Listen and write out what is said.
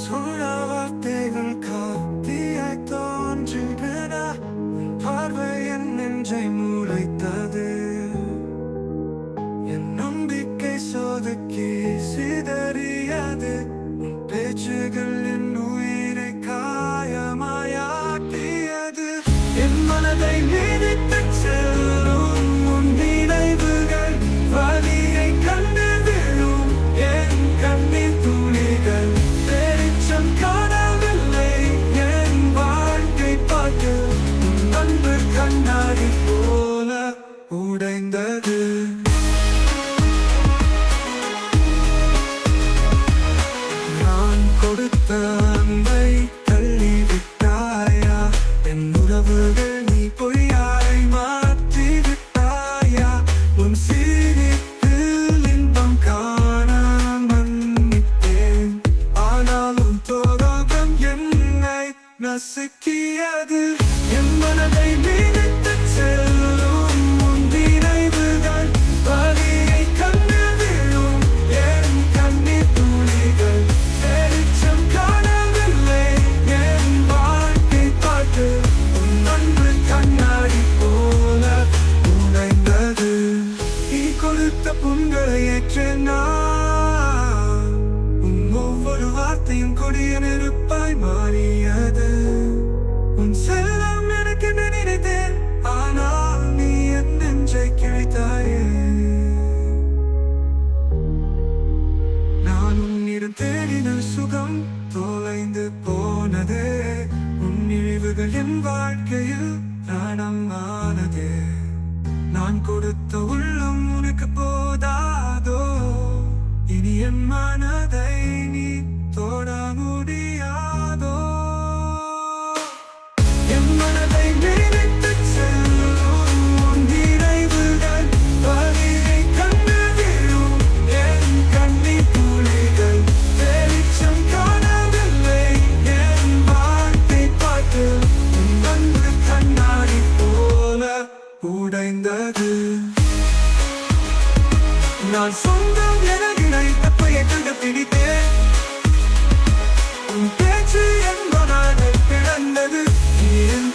சூழவார்த்தைகள் காத்தியாய் தோன்றுகிற பார்வை என் நெஞ்சை மூளைத்தது. என் நம்பிக்கை சொதுக்கி சிதறியது. உன் பேச்சுகள் என் உயிரை காயமாயாக்கியது. என் மனதை மிதித்துச் செல்லும் உன் நினைவுகள் வலியை கண்டு விழும் என் கண்ணீர் துளிகள். வெளிச்சம் காணவில்லை என் வாழ்க்கை பார்த்து உன் அன்பு கண்ணாடி போல உடைந்தது. நான் கொடுத்த அன்பை தள்ளிவிட்டாயா? என் உறவுகள் நீ பொய்யாய் மாற்றிவிட்டாயா? உன் சிரிப்பில் இன்பம் காண மன்னித்தேன். ஆனாலும் துரோகம் என்னை நசுக்கியது. என் மனதை மிதித்துச் செல்லும் உன் நினைவுகள் வலியை கண்டு விழும் என் கண்ணீர் துளிகள். வெளிச்சம் காணவில்லை என் வாழ்க்கை பார்த்து உன் அன்பு கண்ணாடி போல உடைந்தது. நீ கொடுத்த புண்களை ஏற்றேன் நான். உன் ஒவ்வொரு வார்த்தையும் கொடிய நெருப்பாய் மாறியது. உன் செல்லம் எனக்கு நினைத்தேன், ஆனால் நீ என் நெஞ்சை கிழித்தாயே. நான் உன்னிடம் தேடின சுகம் தொலைந்து போனதே. உன் நினைவுகள் என் வாழ்க்கையில் ரணமானதே. நான் கொடுத்த உள்ளம் உனக்கு போதாதோ? இனி என் மனதை நீ தொட முடியாதோ? என் மனதை மிதித்துச் செல்லும் உன் நினைவுகள் வலியை கண்டு விழும் என் கண்ணீர் துளிகள். வெளிச்சம் காணவில்லை என் வாழ்க்கை பார்த்து உன் அன்பு கண்ணாடி போல உடைந்தது. நான் சொந்தம் என நினைத்த பொய்யை கண்டுபிடித்தேன். உன் பேச்சு என் மனதை பிளந்தது. நீ என்